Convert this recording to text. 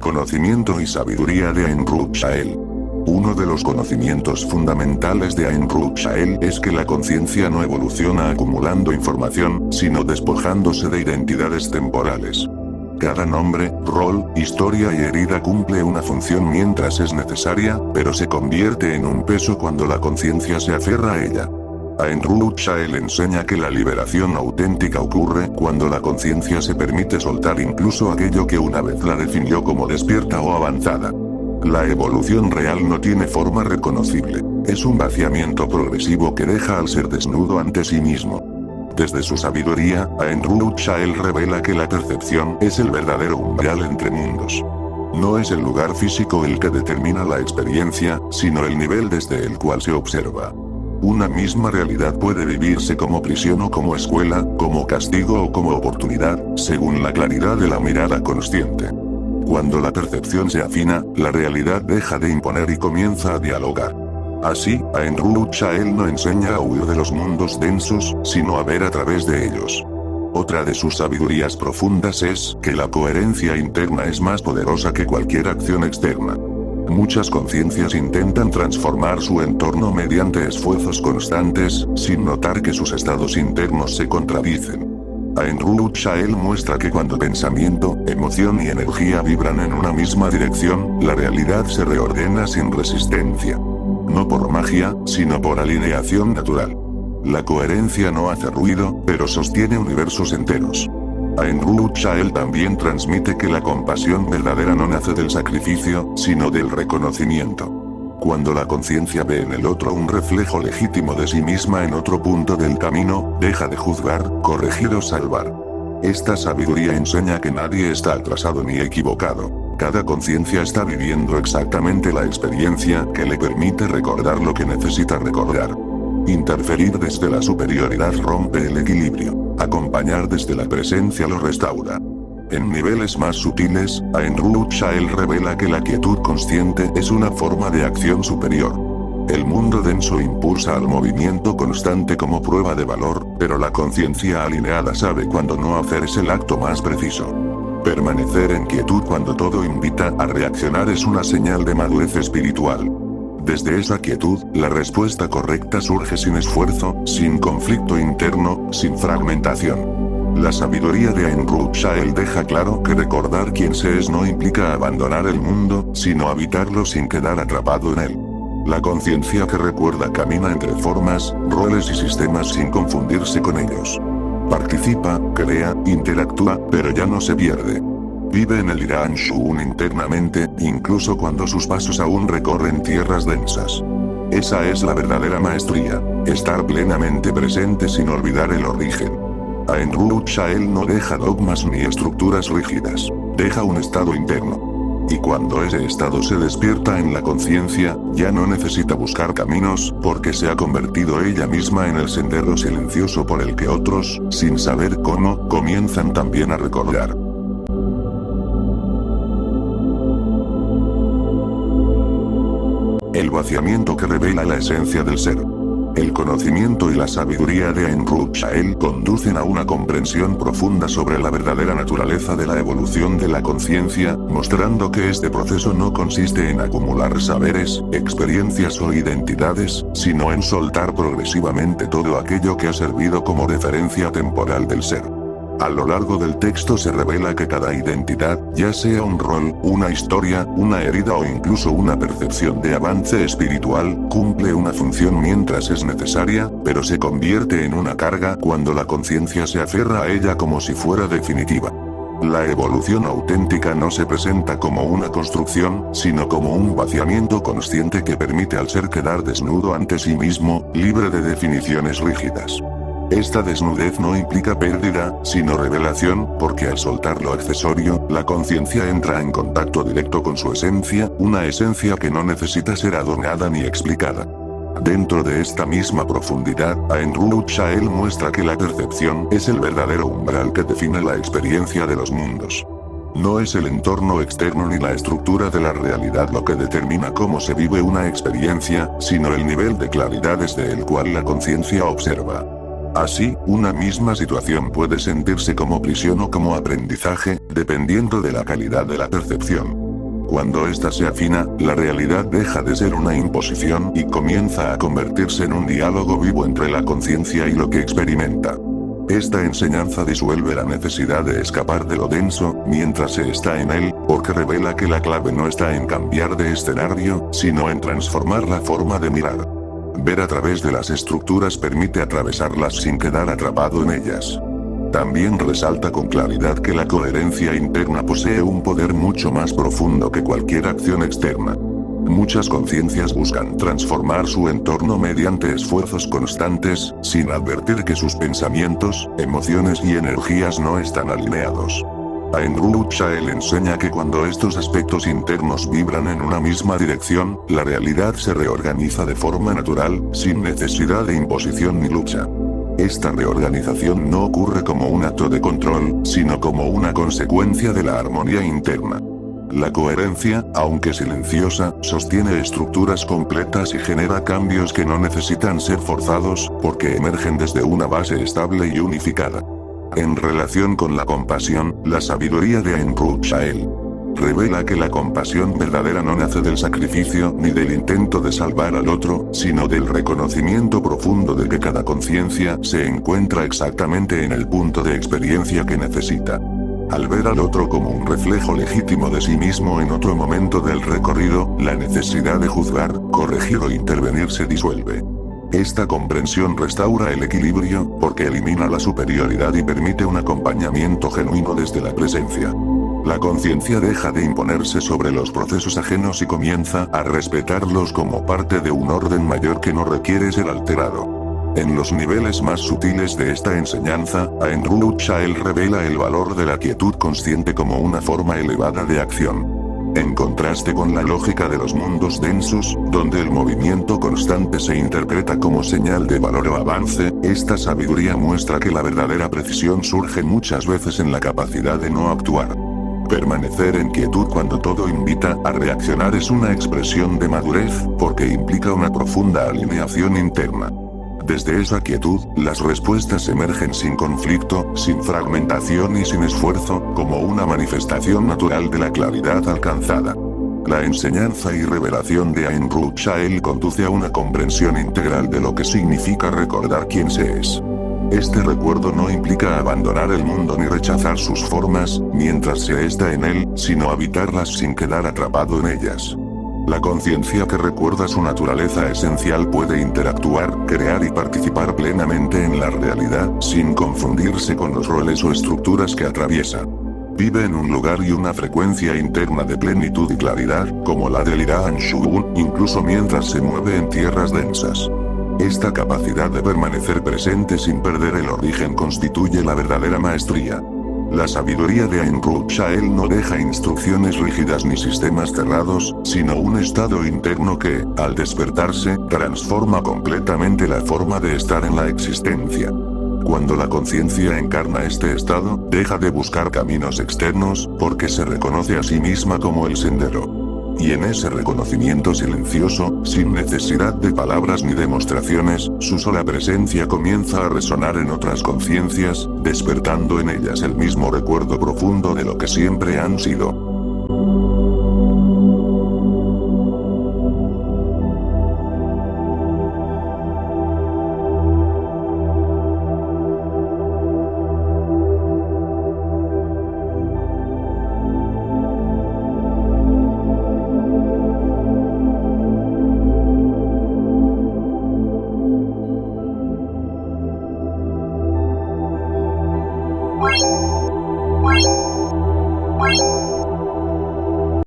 Conocimiento y sabiduría de Ain Rud Shael. Uno de los conocimientos fundamentales de Ain Rud Shael es que la conciencia no evoluciona acumulando información, sino despojándose de identidades temporales. Cada nombre, rol, historia y herida cumple una función mientras es necesaria, pero se convierte en un peso cuando la conciencia se aferra a ella. Ain Rud Shael enseña que la liberación auténtica ocurre cuando la conciencia se permite soltar incluso aquello que una vez la definió como despierta o avanzada. La evolución real no tiene forma reconocible. Es un vaciamiento progresivo que deja al ser desnudo ante sí mismo. Desde su sabiduría, Ain Rud Shael revela que la percepción es el verdadero umbral entre mundos. No es el lugar físico el que determina la experiencia, sino el nivel desde el cual se observa. Una misma realidad puede vivirse como prisión o como escuela, como castigo o como oportunidad, según la claridad de la mirada consciente. Cuando la percepción se afina, la realidad deja de imponer y comienza a dialogar. Así, Ain Rud Shael no enseña a huir de los mundos densos, sino a ver a través de ellos. Otra de sus sabidurías profundas es que la coherencia interna es más poderosa que cualquier acción externa. Muchas conciencias intentan transformar su entorno mediante esfuerzos constantes, sin notar que sus estados internos se contradicen. Ain Rud Shael muestra que cuando pensamiento, emoción y energía vibran en una misma dirección, la realidad se reordena sin resistencia. No por magia, sino por alineación natural. La coherencia no hace ruido, pero sostiene universos enteros. Ain Rud Shael también transmite que la compasión verdadera no nace del sacrificio, sino del reconocimiento. Cuando la conciencia ve en el otro un reflejo legítimo de sí misma en otro punto del camino, deja de juzgar, corregir o salvar. Esta sabiduría enseña que nadie está atrasado ni equivocado. Cada conciencia está viviendo exactamente la experiencia que le permite recordar lo que necesita recordar. Interferir desde la superioridad rompe el equilibrio. Acompañar desde la presencia lo restaura. En niveles más sutiles, Ain Rud Shael revela que la quietud consciente es una forma de acción superior. El mundo denso impulsa al movimiento constante como prueba de valor, pero la conciencia alineada sabe cuándo no hacer es el acto más preciso. Permanecer en quietud cuando todo invita a reaccionar es una señal de madurez espiritual. Desde esa quietud, la respuesta correcta surge sin esfuerzo, sin conflicto interno, sin fragmentación. La sabiduría de Ain Rud Shael deja claro que recordar quién se es no implica abandonar el mundo, sino habitarlo sin quedar atrapado en él. La conciencia que recuerda camina entre formas, roles y sistemas sin confundirse con ellos. Participa, crea, interactúa, pero ya no se pierde. Vive en el Irán Shuun internamente, incluso cuando sus pasos aún recorren tierras densas. Esa es la verdadera maestría, estar plenamente presente sin olvidar el origen. Ain Rud Shael no deja dogmas ni estructuras rígidas, deja un estado interno. Y cuando ese estado se despierta en la conciencia, ya no necesita buscar caminos, porque se ha convertido ella misma en el sendero silencioso por el que otros, sin saber cómo, comienzan también a recordar. El vaciamiento que revela la esencia del ser. El conocimiento y la sabiduría de Ain Rud Shael conducen a una comprensión profunda sobre la verdadera naturaleza de la evolución de la conciencia, mostrando que este proceso no consiste en acumular saberes, experiencias o identidades, sino en soltar progresivamente todo aquello que ha servido como referencia temporal del ser. A lo largo del texto se revela que cada identidad, ya sea un rol, una historia, una herida o incluso una percepción de avance espiritual, cumple una función mientras es necesaria, pero se convierte en una carga cuando la conciencia se aferra a ella como si fuera definitiva. La evolución auténtica no se presenta como una construcción, sino como un vaciamiento consciente que permite al ser quedar desnudo ante sí mismo, libre de definiciones rígidas. Esta desnudez no implica pérdida, sino revelación, porque al soltar lo accesorio, la conciencia entra en contacto directo con su esencia, una esencia que no necesita ser adornada ni explicada. Dentro de esta misma profundidad, Ain Rud Shael muestra que la percepción es el verdadero umbral que define la experiencia de los mundos. No es el entorno externo ni la estructura de la realidad lo que determina cómo se vive una experiencia, sino el nivel de claridad desde el cual la conciencia observa. Así, una misma situación puede sentirse como prisión o como aprendizaje, dependiendo de la calidad de la percepción. Cuando ésta se afina, la realidad deja de ser una imposición y comienza a convertirse en un diálogo vivo entre la conciencia y lo que experimenta. Esta enseñanza disuelve la necesidad de escapar de lo denso, mientras se está en él, porque revela que la clave no está en cambiar de escenario, sino en transformar la forma de mirar. Ver a través de las estructuras permite atravesarlas sin quedar atrapado en ellas. También resalta con claridad que la coherencia interna posee un poder mucho más profundo que cualquier acción externa. Muchas conciencias buscan transformar su entorno mediante esfuerzos constantes, sin advertir que sus pensamientos, emociones y energías no están alineados. Ayn Rand enseña que cuando estos aspectos internos vibran en una misma dirección, la realidad se reorganiza de forma natural, sin necesidad de imposición ni lucha. Esta reorganización no ocurre como un acto de control, sino como una consecuencia de la armonía interna. La coherencia, aunque silenciosa, sostiene estructuras completas y genera cambios que no necesitan ser forzados, porque emergen desde una base estable y unificada. En relación con la compasión, la sabiduría de Ayn Rand revela que la compasión verdadera no nace del sacrificio ni del intento de salvar al otro, sino del reconocimiento profundo de que cada conciencia se encuentra exactamente en el punto de experiencia que necesita. Al ver al otro como un reflejo legítimo de sí mismo en otro momento del recorrido, la necesidad de juzgar, corregir o intervenir se disuelve. Esta comprensión restaura el equilibrio, porque elimina la superioridad y permite un acompañamiento genuino desde la presencia. La conciencia deja de imponerse sobre los procesos ajenos y comienza a respetarlos como parte de un orden mayor que no requiere ser alterado. En los niveles más sutiles de esta enseñanza, Ayn Rand revela el valor de la quietud consciente como una forma elevada de acción. En contraste con la lógica de los mundos densos, donde el movimiento constante se interpreta como señal de valor o avance, esta sabiduría muestra que la verdadera precisión surge muchas veces en la capacidad de no actuar. Permanecer en quietud cuando todo invita a reaccionar es una expresión de madurez, porque implica una profunda alineación interna. Desde esa quietud, las respuestas emergen sin conflicto, sin fragmentación y sin esfuerzo, como una manifestación natural de la claridad alcanzada. La enseñanza y revelación de Ayn Rand conduce a una comprensión integral de lo que significa recordar quién se es. Este recuerdo no implica abandonar el mundo ni rechazar sus formas, mientras se está en él, sino habitarlas sin quedar atrapado en ellas. La conciencia que recuerda su naturaleza esencial puede interactuar, crear y participar plenamente en la realidad, sin confundirse con los roles o estructuras que atraviesa. Vive en un lugar y una frecuencia interna de plenitud y claridad, como la del Irahan Shugun, incluso mientras se mueve en tierras densas. Esta capacidad de permanecer presente sin perder el origen constituye la verdadera maestría. La sabiduría de Ayn Rand no deja instrucciones rígidas ni sistemas cerrados, sino un estado interno que, al despertarse, transforma completamente la forma de estar en la existencia. Cuando la conciencia encarna este estado, deja de buscar caminos externos, porque se reconoce a sí misma como el sendero. Y en ese reconocimiento silencioso, sin necesidad de palabras ni demostraciones, su sola presencia comienza a resonar en otras conciencias, despertando en ellas el mismo recuerdo profundo de lo que siempre han sido.